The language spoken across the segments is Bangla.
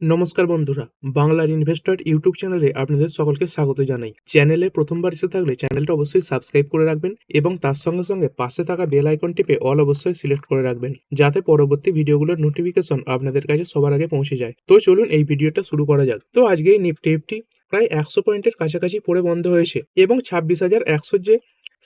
নমস্কার বন্ধুরা, বাংলার ইনভেস্টর ইউটিউব চ্যানেলে আপনাদের সকলকে স্বাগত জানাই। চ্যানেলে প্রথমবার এসে থাকলে চ্যানেলটা অবশ্যই সাবস্ক্রাইব করে রাখবেন এবং তার সঙ্গে সঙ্গে পাশে থাকা বেল আইকন টিপে অল অবশ্যই সিলেক্ট করে রাখবেন, যাতে পরবর্তী ভিডিওগুলোর নোটিফিকেশন আপনাদের কাছে সবার আগে পৌঁছে যায়। তো চলুন এই ভিডিওটা শুরু করা যাক। তো আজকে এই নিফটি প্রায় 100 পয়েন্টের কাছাকাছি পড়ে বন্ধ হয়েছে এবং 26,100 যে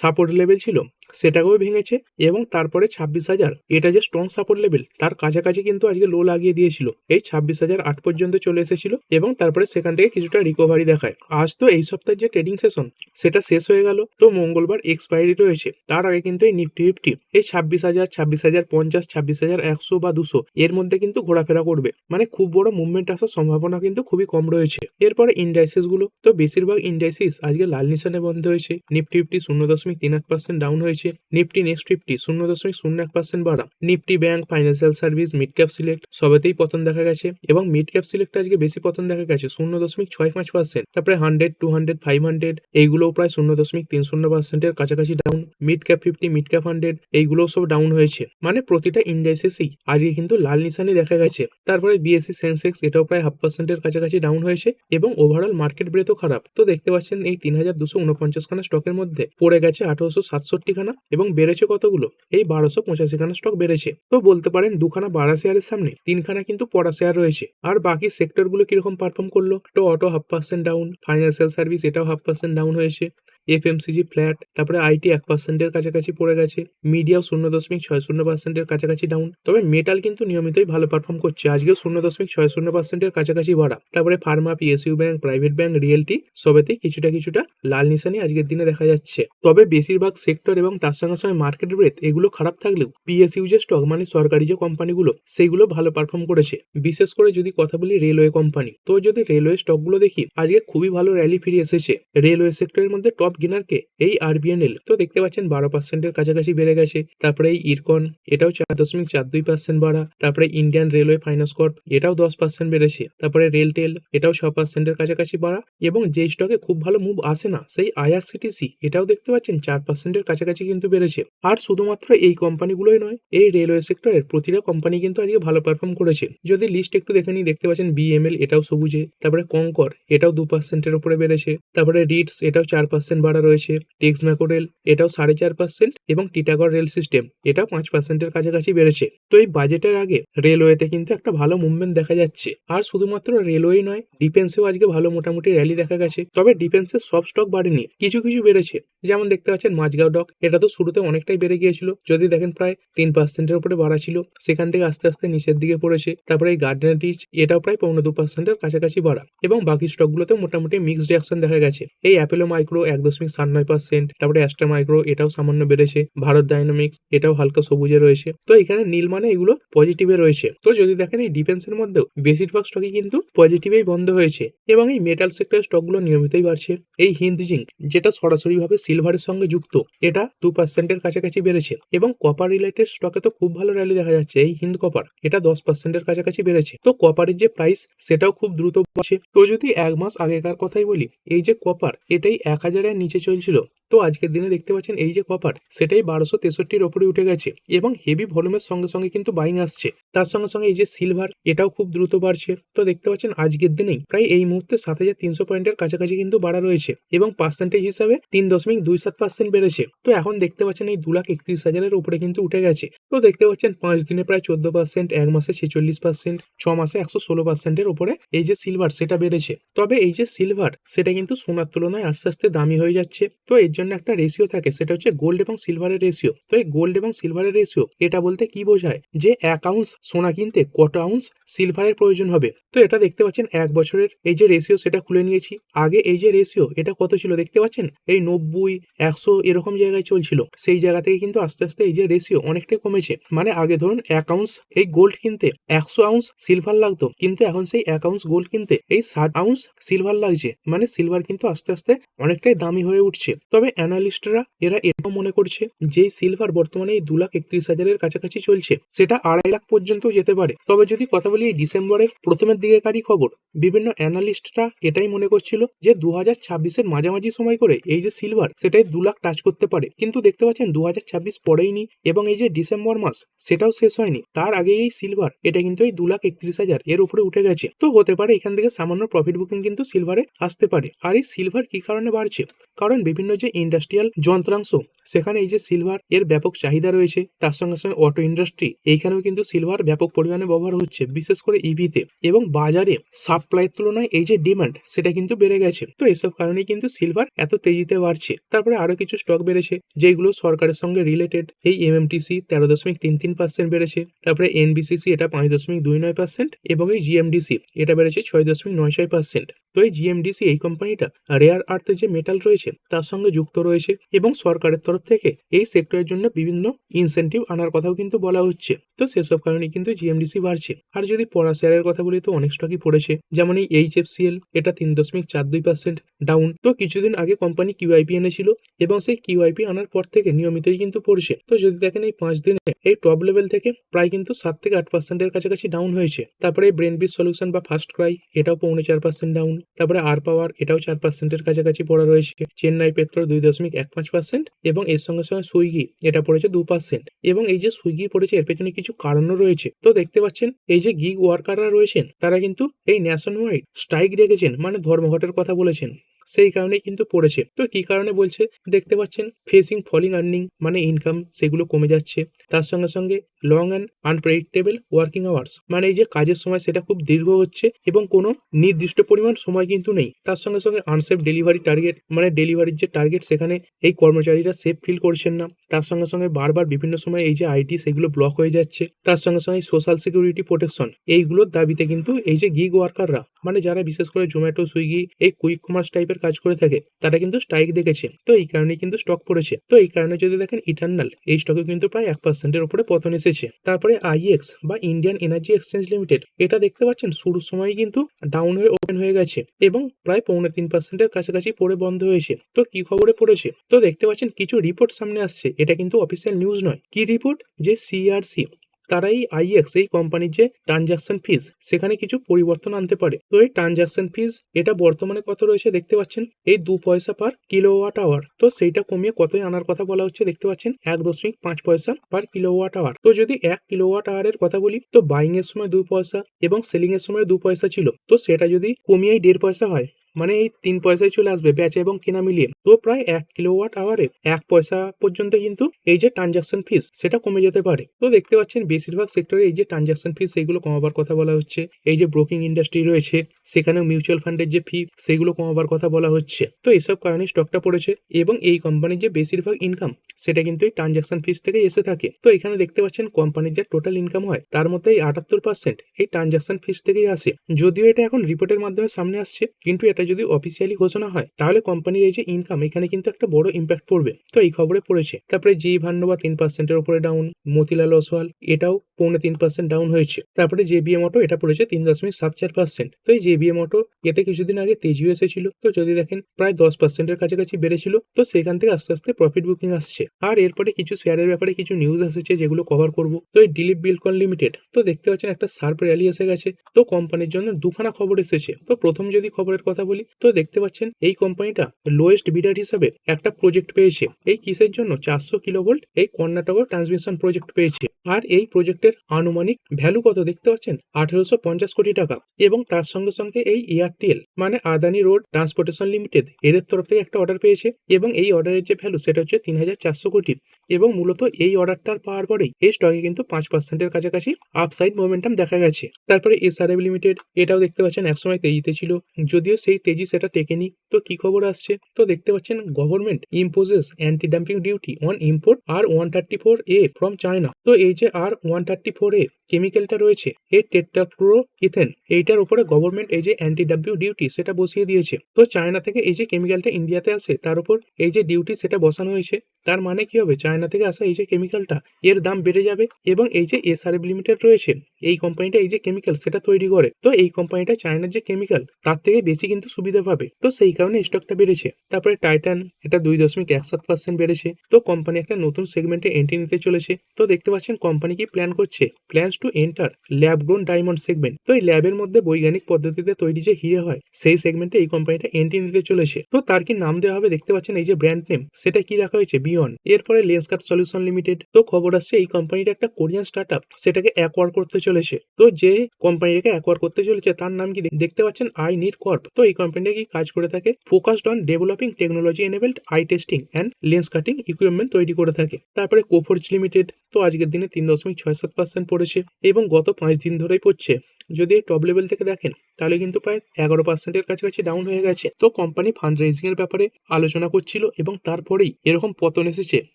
সাপোর্ট লেভেল ছিল সেটাকেও ভেঙেছে এবং তারপরে 26,000 এটা যে স্ট্রং সাপোর্ট লেভেল তার কাছাকাছি কিন্তু আজকে লো লাগিয়ে দিয়েছিল। এই 26,008 পর্যন্ত চলে এসেছিল এবং তারপরে সেখান থেকে কিছুটা রিকভারি দেখায়। আজ তো এই সপ্তাহের যে ট্রেডিং সেশন সেটা শেষ হয়ে গেল, তো মঙ্গলবার এক্সপায়ারি রয়েছে। তার আগে কিন্তু এই নিফটি এই 26,000, 26,050, 26,100 বা 200 এর মধ্যে কিন্তু ঘোরাফেরা করবে, মানে খুব বড় মুভমেন্ট আসার সম্ভাবনা কিন্তু খুবই কম রয়েছে। এরপরে ইন্ডাইসিস গুলো, তো বেশিরভাগ ইন্ডাইসিস আজকে লাল নিশানে বন্ধ হয়েছে। নিফটি 0.38% ডাউন হয়েছে। নিফটি নেক্সট 50 0.01% বাড়া। Nifty bank, financial service, mid cap select সবেতেই পতন দেখা গেছে এবং মিড ক্যাপ সিলেক্ট আজকে বেশি পতন দেখা গেছে 0.65%। তারপরে 100, 200, 500 এইগুলোও প্রায় 0.30% এর কাছাকাছি down. Mid cap 50, mid cap 100 এইগুলোও সব ডাউন হয়েছে, মানে প্রতিটা ইন্ডাইসেসই আজকে কিন্তু লাল নিশানে দেখা গেছে। তারপরে বিএসসি সেন্সেক্স এটাও প্রায় 0.5% এর কাছাকাছি ডাউন হয়েছে এবং ওভারঅল মার্কেট ব্রেথও খারাপ। তো দেখতে পাচ্ছেন এই 3,249 খানা স্টকের মধ্যে পড়ে গেছে 1867 খানা এবং বেড়েছে কতগুলো, এই 1285 খানা স্টক বেড়েছে। তো বলতে পারেন দুখানা বাড়া শেয়ারের সামনে তিনখানা কিন্তু পড়া শেয়ার রয়েছে। আর বাকি সেক্টর গুলো কিরকম পারফর্ম করলো, তো অটো 0.5% ডাউন, ফাইন্যান্সিয়াল সার্ভিস এটাও 0.5% ডাউন হয়েছে, এফএমসিজি ফ্ল্যাট, তারপরে আইটি 1% এর কাছাকাছি পড়ে গেছে, মিডিয়াও 0.60% এর কাছাকাছি ডাউন। তবে মেটাল কিন্তু নিয়মিতই ভালো পারফর্ম করছে, আজকেও 0.60% এর কাছাকাছি বাড়া। তারপরে Pharma, PSU bank, private bank, realty সবেতেই কিছুটা লাল নিশানি আজকের দিনে দেখা যাচ্ছে। তবে বেশিরভাগ সেক্টর এবং তার সঙ্গে সঙ্গে মার্কেট ব্রেথ এগুলো খারাপ থাকলেও পিএসইউ যে স্টক, মানে সরকারি যে কোম্পানিগুলো সেইগুলো ভালো পারফর্ম করেছে। বিশেষ করে যদি কথা বলি রেলওয়ে কোম্পানি, তো যদি রেলওয়ে স্টকগুলো দেখি আজকে খুবই ভালো র্যালি ফিরে এসেছে। রেলওয়ে সেক্টরের মধ্যে টপ গেনারকে এই আরবিএনএল, তো দেখতে পাচ্ছেন 12% এর কাছাকাছি বেড়ে গেছে। তারপরে এই ইরকন এটাও 4.42% বাড়া। তারপরে ইন্ডিয়ান রেলওয়ে ফাইন্যান্স কর্প এটাও 10% বেড়েছে। তারপরে রেলটেল এটাও 6% এর কাছাকাছি বাড়া এবং যে স্টকে খুব ভালো মুভ আসে না সেই আইআরসিটিসি এটাও দেখতে পাচ্ছেন 4% এর কাছাকাছি কিন্তু বেড়েছে। আর শুধুমাত্র এই কোম্পানিগুলোই নয়, এই রেলওয়ে সেক্টরের প্রতিটা কোম্পানি কিন্তু আজকে ভালো পারফর্ম করেছে। যদি লিস্ট একটু দেখে নিই, দেখতে পাচ্ছেন বিএমএল এটাও সবুজে, তারপরে কঙ্কর এটাও 2% এর উপরে বেড়েছে, তারপরে রিটস এটাও 4% বাড়া রয়েছে, টেক্স ম্যাকোরেল এটাও 4.5% এবং টিটাগড় রেল সিস্টেম এটাও 5% এর কাছাকাছি বেড়েছে। তো এই বাজেটের আগে রেলওয়েতে কিন্তু একটা ভালো মুভমেন্ট দেখা যাচ্ছে। আর শুধুমাত্র রেলওয়ে নয়, ডিফেন্সেও আজকে ভালো মোটামুটি র্যালি দেখা গেছে। তবে ডিফেন্সের সব স্টক বাড়েনি, কিছু কিছু বেড়েছে। যেমন দেখতে পাচ্ছেন মাঝগাঁও ডক এটা তো শুরুতে অনেকটাই বেড়ে গিয়েছিল, যদি দেখেন প্রায় 3% এর উপরে বাড়া ছিল, সেখান থেকে আস্তে আস্তে নিচের দিকে পড়েছে। তারপরে এই গার্ডেন রিচ এটাও প্রায় 2% এর কাছাকাছি বাড়া এবং বাকি স্টকগুলোতে মোটামুটি মিক্সড রিঅ্যাকশন দেখা গেছে। এই অ্যাপেলো মাইক্রো 1.97%, তারপরে অ্যাস্ট্রা মাইক্রো এটাও সামান্য বেড়েছে, ভারত ডাইনামিক্স এটাও হালকা সবুজে রয়েছে। তো এখানে নীল মানে এগুলো পজিটিভে রয়েছে। তো যদি দেখেন এই ডিফেন্সের মধ্যেও বেশিরভাগ স্টকই কিন্তু পজিটিভেই বন্ধ হয়েছে এবং এই মেটাল সেক্টরের স্টকগুলো নিয়মিতই বাড়ছে। এই হিন্দ জিঙ্ক যেটা সরাসরিভাবে সিলভারের সঙ্গে যুক্ত এটা 2% এর কাছাকাছি বেড়েছে এবং কপার রিলেটেড স্টকে তো খুব ভালো র্যালি দেখা যাচ্ছে। এই হিন্দ কপার এটা 10% এর কাছাকাছি বেড়েছে। তো কপারের যে প্রাইস সেটাও খুব দ্রুত বাড়ছে। তো যদি এক মাস আগেকার কথাই বলি, এই যে কপার এটাই 1,000 এর নিচে চলছিল, তো আজকের দিনে দেখতে পাচ্ছেন এই যে কপার সেটাই 1263 ওপরে উঠে গেছে এবং হেভি ভলিউমের সঙ্গে সঙ্গে কিন্তু বাইং আসছে। তার সঙ্গে সঙ্গে এই যে সিলভার এটাও খুব দ্রুত বাড়ছে। তো দেখতে পাচ্ছেন আজকের দিনেই প্রায় এই মুহূর্তে 7,300 পয়েন্টের কাছাকাছি কিন্তু বাড়া রয়েছে এবং পার্সেন্টেজ হিসাবে 3.27% বেড়েছে। তো এখন দেখতে পাচ্ছেন এই 2,31,000 উপরে কিন্তু উঠে গেছে। তো দেখতে পাচ্ছেন 5 দিনে প্রায় 14%, এক মাসে 46%, 6 মাসে 116% এর উপরে এই যে সিলভার সেটা বেড়েছে। তবে এই যে সিলভার সেটা কিন্তু সোনার তুলনায় আস্তে আস্তে দামি হয়ে যাচ্ছে। তো এর জন্য একটা রেশিও থাকে, সেটা হচ্ছে গোল্ড এবং সিলভারের রেশিও। তো এই গোল্ড এবং সিলভারের রেশিও এটা বলতে কি বোঝায়, যে 1 আউন্স সোনা কিনতে কত আউন্স সিলভারের প্রয়োজন হবে। তো এটা দেখতে পাচ্ছেন 1 বছরের এই যে রেশিও সেটা খুলে নিয়েছি। আগে এই যে রেশিও এটা কত ছিল দেখতে পাচ্ছেন, এই 90, 100 এরকম জায়গায় চলছিল। সেই জায়গা থেকে কিন্তু আস্তে আস্তে এই যে রেশিও অনেকটাই কমেছে। মানে আগে ধরুন 1 আউন্স এই গোল্ড কিনতে 100 আউন্স সিলভার লাগতো, কিন্তু এখন সেই 1 আউন্স গোল্ড কিনতে এই 60 আউন্স সিলভার লাগছে। মানে সিলভার কিন্তু আস্তে আস্তে অনেকটাই দামি দামি হয়ে উঠছে। তবে অ্যানালিস্টরা এরা এটাও মনে করছে যে সিলভার বর্তমানে এই 2,31,000-এর কাছাকাছি চলছে, সেটা 2.5 লাখ পর্যন্ত যেতে পারে। তবে যদি কথা বলি এই ডিসেম্বরের প্রথমের দিকেকারই খবর, বিভিন্ন অ্যানালিস্টরা এটাই মনে করছিল যে 2026-এর মাঝামাঝি সময় করে এই যে সিলভার সেটাই 2 লাখ টাচ করতে পারে। কিন্তু দেখতে পাচ্ছেন 2026 পড়েইনি এবং এই যে ডিসেম্বর মাস সেটাও শেষ হয়নি, তার আগে এই সিলভার এটা কিন্তু এই 2,31,000 এর উপরে উঠে গেছে। তো হতে পারে এখান থেকে সামান্য প্রফিট বুকিং কিন্তু সিলভারে আসতে পারে। আর এই সিলভার কি কারণে বাড়ছে? কারণ বিভিন্ন যে ইন্ডাস্ট্রিয়াল যন্ত্রাংশ সেখানে এই যে সিলভার এর ব্যাপক চাহিদা রয়েছে, তার সঙ্গে সঙ্গে অটো ইন্ডাস্ট্রি এইখানেও কিন্তু সিলভার ব্যাপক পরিমাণে ব্যবহার হচ্ছে, বিশেষ করে ইভিতে, এবং বাজারে সাপ্লাইয়ের তুলনায় এই যে ডিমান্ড সেটা কিন্তু বেড়ে গেছে। তো এসব কারণেই কিন্তু সিলভার এত তেজিতে বাড়ছে। তারপরে আরো কিছু স্টক বেড়েছে যেগুলো সরকারের সঙ্গে রিলেটেড। এই এমএমটিসি 13.33% বেড়েছে, তারপরে এনবিসিসি এটা 5.29% এবং এই জিএমডিসি এটা বেড়েছে 6.96%। তো এই জিএমডিসি এই কোম্পানিটা রেয়ার আর্থের যে মেটাল রয়েছে তার সঙ্গে যুক্ত রয়েছে এবং সরকারের তরফ থেকে এই সেক্টরের জন্য বিভিন্ন ইনসেন্টিভ আনার কথাও কিন্তু বলা হচ্ছে। তো সেসব কারণে কিন্তু জিএমডিসি বাড়ছে। আর যদি পড়া শেয়ারের কথা বলি তো অনেক স্টকই পড়েছে, যেমন এই এইচএফসিএল এটা 3.42% ডাউন। তো কিছুদিন আগে কোম্পানি কিউআইপি এনেছিল এবং সেই কিউআইপি আনার পর থেকে নিয়মিতই কিন্তু পড়ছে। তো যদি দেখেন এই 5 দিনে এই টপ লেভেল থেকে প্রায় কিন্তু 7 থেকে 8%-এর কাছাকাছি ডাউন হয়েছে। তারপরে ব্রেনবিস সলিউশন বা ফার্স্ট ক্রাই এটাও 4.5% ডাউন। তারপরে আর পাওয়ার এটাও 4%-এর কাছাকাছি পড়া রয়েছে। চেন্নাই পেট্রো 2.15% এবং এর সঙ্গে সঙ্গে সুইগি এটা পড়েছে 2%। এবং এই যে সুইগি পড়েছে এর পেছনে কিছু কারণও রয়েছে। তো দেখতে পাচ্ছেন এই যে গিগ ওয়ার্কাররা রয়েছেন তারা কিন্তু এই ন্যাশন ওয়াইড স্ট্রাইক রেখেছেন, মানে ধর্মঘটের কথা বলেছেন, সেই কারণেই কিন্তু পড়েছে। তো কি কারণে বলছে দেখতে পাচ্ছেন, ফেসিং ফলিং আর্নিং মানে ইনকাম সেগুলো কমে যাচ্ছে, তার সঙ্গে সঙ্গে long and unpredictable working hours মানে এই যে কাজের সময় সেটা খুব দীর্ঘ হচ্ছে এবং কোনো নির্দিষ্ট পরিমাণ সময় কিন্তু নেই, তার সঙ্গে সঙ্গে আনসেফ ডেলিভারি টার্গেট মানে ডেলিভারির যে টার্গেট সেখানে এই কর্মচারীরা সেফ ফিল করছেন না, তার সঙ্গে সঙ্গে বারবার বিভিন্ন সময় এই যে আইটি সেগুলো ব্লক হয়ে যাচ্ছে, তার সঙ্গে সঙ্গে সোশ্যাল সিকিউরিটি প্রোটেকশন এইগুলোর দাবিতে কিন্তু এই যে গিগ ওয়ার্কাররা মানে যারা বিশেষ করে জোম্যাটো সুইগি এই কুইক কমার্স টাইপের কাজ করে থাকে তারা কিন্তু স্ট্রাইক দেখেছে। তো এই কারণে কিন্তু স্টক পড়েছে। তো এই কারণে যদি দেখেন ইটার্নাল এই স্টকে কিন্তু প্রায় 1%-এর উপরে পতন এসেছে। তারপরে আইএক্স বা ইন্ডিয়ান এনার্জি এক্সচেঞ্জ লিমিটেড এটা দেখতে পাচ্ছেন শুরুর সময় কিন্তু ডাউন হয়ে ওপেন হয়ে গেছে এবং প্রায় 3.25%-এর কাছাকাছি পড়ে বন্ধ হয়েছে। তো কি খবরে পড়েছে? তো দেখতে পাচ্ছেন কিছু রিপোর্ট সামনে আসছে, এটা কিন্তু অফিসিয়াল নিউজ নয়। কি রিপোর্ট? যে সিআরসি তারা এই আইএক্স এই কোম্পানির যে ট্রানজাকশন ফিজ সেখানে কিছু পরিবর্তন আনতে পারে। তো এই ট্রানজাকশন ফিজ এটা বর্তমানে কত রয়েছে দেখতে পাচ্ছেন এই 2 পয়সা পার কিলোওয়াট আওয়ার। তো সেইটা কমিয়ে কতই আনার কথা বলা হচ্ছে দেখতে পাচ্ছেন 1.5 পয়সা পার কিলোওয়াট আওয়ার। তো যদি 1 কিলোওয়াট আওয়ারের কথা বলি তো বাইং এর সময় 2 পয়সা এবং সেলিং এর সময় 2 পয়সা ছিল, তো সেটা যদি কমিয়ে 1.5 পয়সা হয় মানে এই 3 পয়সায় চলে আসবে বেচা এবং কেনা মিলিয়ে। তো প্রায় 1 কিলোওয়াট আওয়ারে 1 পয়সা পর্যন্ত কিন্তু এই যে ট্রানজাকশন ফিস সেটা কমে যেতে পারে। তো দেখতে পাচ্ছেন বেশিরভাগ সেক্টরে এই যে ট্রানজাকশন ফিস সেগুলো কমাবার কথা বলা হচ্ছে। এই যে ব্রোকিং ইন্ডাস্ট্রি রয়েছে সেখানেও মিউচুয়াল ফান্ডের যে ফি সেগুলো কমাবার কথা বলা হচ্ছে। তো এইসব কারণে স্টকটা পড়েছে এবং এই কোম্পানির যে বেশিরভাগ ইনকাম সেটা কিন্তু এই ট্রানজাকশন ফিস থেকেই এসে থাকে। তো এখানে দেখতে পাচ্ছেন কোম্পানির যে টোটাল ইনকাম হয় তার মধ্যে এই 78% এই ট্রানজাকশন ফিস থেকেই আসে। যদিও এটা এখন রিপোর্টের মাধ্যমে সামনে আসছে, কিন্তু এটা যদি অফিসিয়ালি ঘোষণা হয় তাহলে কোম্পানির এই যে ইনকাম এখানে কিন্তু একটা বড় ইম্প্যাক্ট পড়বে। তো এই খবরে পড়েছে। তারপরে জি ভান্ডবা 3%-এর উপরে ডাউন, মতিলাল ওসওয়াল এটাও 3.25% ডাউন হয়েছে। তারপরে জেবিএম অটো এটা পড়েছে 3.74%। তো এই জেবিএম অটো এতে কিছুদিন আগে তেজিও এসেছিল, তো যদি দেখেন প্রায় 10%-এর কাছাকাছি বেড়েছিল, তো সেখান থেকে আস্তে আস্তে প্রফিট বুকিং আসছে। আর এরপরে কিছু শেয়ারের ব্যাপারে কিছু নিউজ এসেছে যেগুলো কভার করব। তো এই দিলীপ বিলকন লিমিটেড তো দেখতে পাচ্ছেন একটা শার্প র্যালি এসে গেছে। তো কোম্পানির জন্য দুখানা খবর এসেছে। তো প্রথম যদি খবরের কথা বলি তো দেখতে পাচ্ছেন এই কোম্পানিটা লোয়েস্ট বিডার হিসাবে একটা প্রজেক্ট পেয়েছে। এই কিসের জন্য? 400 কিলোভোল্ট এই কর্ণাটক ট্রান্সমিশন প্রজেক্ট পেয়েছে। আর এই প্রজেক্টের আনুমানিক ভ্যালু কত দেখতে পাচ্ছেন? 1850 কোটি টাকা। এবং তার সঙ্গে সঙ্গে এই এয়ারটেল মানে আদানি রোড ট্রান্সপোর্টেশন লিমিটেড এদের তরফ থেকে একটা অর্ডার পেয়েছে এবং এই অর্ডারের যে ভ্যালু সেটা হচ্ছে 3400 কোটি। এবং মূলত এই অর্ডারটার পাওয়ার পরেই এই স্টকে কিন্তু 5%-এর কাছাকাছি আপসাইড মোমেন্টাম দেখা গেছে। তারপরে এসআরএফ লিমিটেড এটাও দেখতে পাচ্ছেন একসময় তেজিতে ছিল, যদিও সেই তেজি সেটা টেকেনি। তো কি খবর আসছে? তো দেখতে পাচ্ছেন government imposes anti dumping duty on import R134A from China. তো এই যে R134A কেমিক্যালটা রয়েছে এই টেট্রাফ্লুরো ইথেন এইটার উপরে গভর্নমেন্ট এই যে অ্যান্টি ডাম্পিং ডিউটি সেটা বসিয়ে দিয়েছে। তো চায়না থেকে এই যে কেমিক্যালটা ইন্ডিয়াতে আসে তার উপর এই যে ডিউটি সেটা বসানো হয়েছে। তার মানে কি হবে, চায়না থেকে আসা এই যে কেমিক্যালটা এর দাম বেড়ে যাবে এবং এই যে এসআরএফ লিমিটেড রয়েছে এই কোম্পানিটা এই যে কেমিক্যাল সেটা তৈরি করে, তো এই কোম্পানিটা চায়নার যে কেমিক্যাল তার থেকে বেশি কিন্তু সুবিধা পাবে, তো সেই কারণে স্টকটা বেড়েছে। তারপরে টাইটান এটা 2.17% বেড়েছে। তো কোম্পানি একটা নতুন সেগমেন্টে এন্ট্রি নিতে চলেছে। তো দেখতে পাচ্ছেন কোম্পানি কি প্ল্যান করছে, plans to enter lab grown diamond segment. তো এই ল্যাবের মধ্যে বৈজ্ঞানিক পদ্ধতিতে তৈরি যে হিরে হয় সেই সেগমেন্টে এই কোম্পানিটা এন্ট্রি নিতে চলেছে। তো তার কি নাম দেওয়া হবে দেখতে পাচ্ছেন এই যে ব্র্যান্ড নেম সেটা কি রাখা হয়েছে, বিয়ন। এরপরে লেন্সকার্ট সলিউশন লিমিটেড, তো খবর আসছে এই কোম্পানিটা একটা কোরিয়ান স্টার্টআপ সেটাকে অ্যাকোয়ার করতে চলেছে। তো যে কোম্পানিটাকে অ্যাকোয়ার করতে চলেছে তার নাম কি দেখতে পাচ্ছেন, আই নিড কর্প। তো এই কোম্পানিটা কি কাজ করে থাকে, focused on developing technology enabled eye testing and lens cutting equipment তৈরি করে থাকে। তারপরে কোফোর্জ লিমিটেড, তো আজকের দিনে 3.67% পড়েছে এবং গত 5 দিন ধরেই পড়ছে। যদি এই টপ লেভেল থেকে দেখেন তাহলে কিন্তু প্রায় 11%-এর কাছাকাছি ডাউন হয়ে গেছে। তো কোম্পানি ফান্ড রেজিং এর ব্যাপারে আলোচনা করছিল এবং তারপরেই এরকম পতন এসেছে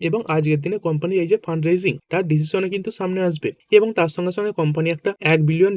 এবং আজকের দিনে কোম্পানি এই যে ফান্ড রেজিং তার ডিসিশনে কিন্তু সামনে আসবে এবং তার সঙ্গে সঙ্গে কোম্পানি একটা $1 বিলিয়ন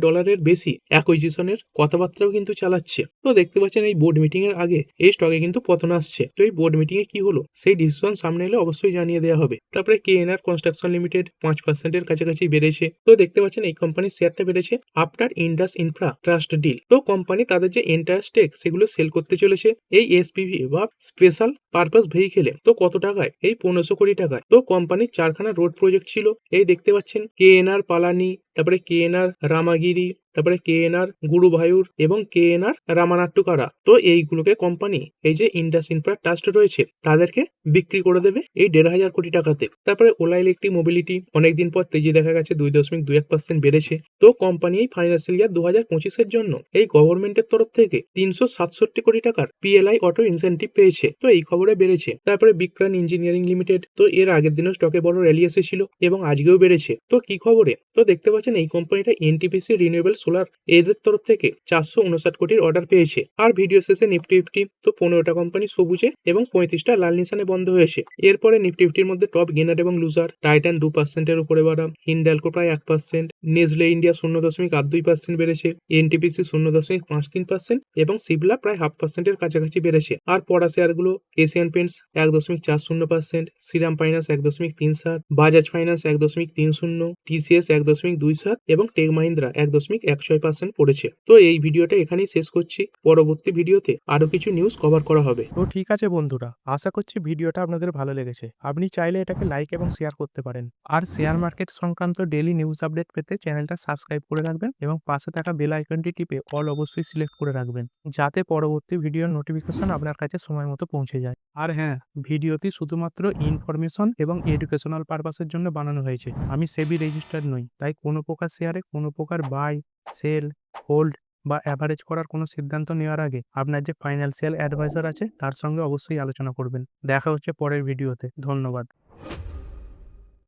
বেশি অ্যাকুইজিশনের কথাবার্তাও কিন্তু চালাচ্ছে। তো দেখতে পাচ্ছেন এই বোর্ড মিটিং এর আগে এই স্টকে কিন্তু পতন আসছে। তো এই বোর্ড মিটিং এ কি হলো সেই ডিসিশন সামনে এলে অবশ্যই জানিয়ে দেওয়া হবে। তারপরে কেএনআর কনস্ট্রাকশন লিমিটেড 5%-এর কাছাকাছি বেড়েছে। তো দেখতে পাচ্ছেন এই কোম্পানির শেয়ারটা বেড়েছে after Indus Infra Trust deal. তো কোম্পানি তাদের যে এন্টায়ার স্টেক সেগুলো সেল করতে চলেছে এই এসপিভি বা স্পেশাল পারপাস ভেহিকেলে। তো কত টাকায়, এই 1500 কোটি টাকায়। তো কোম্পানির 4খানা রোড প্রজেক্ট ছিল, এই দেখতে পাচ্ছেন কেএনআর পালানি, তারপরে কেএনআর রামাগিরি, তারপরে কেএনআর গুরুভায়ুর এবং কেএনআর রামানাট্টুকারা। তো এইগুলোকে কোম্পানি এই যে ইন্ডাস ইনফ্রা ট্রাস্ট রয়েছে তাদেরকে বিক্রি করে দেবে এই 1,500 কোটি টাকাতে। তারপরে ওলা ইলেকট্রিক মোবিলিটি অনেকদিন পর তেজি দেখা গেছে, 2.21% বেড়েছে। তো কোম্পানি এই ফাইন্যান্সিয়াল ইয়ার 2025-এর জন্য এই গভর্নমেন্টের তরফ থেকে 367 কোটি টাকার পিএলআই অটো ইনসেন্টিভ পেয়েছে। তো এই খবরে বেড়েছে। তারপরে বিক্রান ইঞ্জিনিয়ারিং লিমিটেড, তো এর আগের দিনও স্টকে বড় র্যালি এসেছিল এবং আজকেও বেড়েছে। তো কি খবরে, তো দেখতে পাচ্ছেন এই কোম্পানিটা এনটিপিসি রিনিউয়েবল সোলার এদের তরফ থেকে 459 কোটির অর্ডার পেয়েছে। আর ভিডিও শেষে নিফটি ফিফটি, তো 15টা কোম্পানি সবুজে এবং 35টা লাল নিশানে বন্ধ হয়েছে। এরপরে নিফটি ফিফটির মধ্যে টপ গেনার এবং লুজার, টাইটান 2%-এর উপরে বাড়া, হিন্ডালকো প্রায় 1%, নেসলে ইন্ডিয়া 0.82% বেড়েছে, এনটিপিসি 0.53% এবং সিবলা প্রায় 0.5%-এর কাছাকাছি বেড়েছে। আর পড়া শেয়ারগুলো Asian Paints 1.40%, Shriram Finance 1.37, Bajaj Finance 1.30, TCS 1.27 এবং টেক মাহিন্দ্রা 1.16% পড়েছে। তো এই ভিডিওটা এখানেই শেষ করছি, পরবর্তী ভিডিওতে আরো কিছু নিউজ কভার করা হবে। তো ঠিক আছে বন্ধুরা, আশা করছি ভিডিওটা আপনাদের ভালো লেগেছে। আপনি চাইলে এটাকে লাইক এবং শেয়ার করতে পারেন। আর শেয়ার মার্কেট সংক্রান্ত ডেইলি নিউজ আপডেট পেতে চ্যানেলটা সাবস্ক্রাইব করে রাখবেন এবং পাশে থাকা বেল আইকনটি টিপে অল অবশ্যই সিলেক্ট করে রাখবেন, যাতে পরবর্তী ভিডিওর নোটিফিকেশন আপনার কাছে সময় মতো পৌঁছে যায়। আর হ্যাঁ, ভিডিওটি শুধুমাত্র ইনফরমেশন এবং এডুকেশনাল পারপাসের জন্য বানানো হয়েছে। আমি সেবি রেজিস্টার্ড নই, তাই কোনো প্রকার শেয়ারে কোনো প্রকার বাই, সেল, হোল্ড বা অ্যাভারেজ করার কোনো সিদ্ধান্ত নেওয়ার আগে আপনার যে ফাইন্যান্সিয়াল অ্যাডভাইজার আছে তার সঙ্গে অবশ্যই আলোচনা করবেন। দেখা হচ্ছে পরের ভিডিওতে। ধন্যবাদ।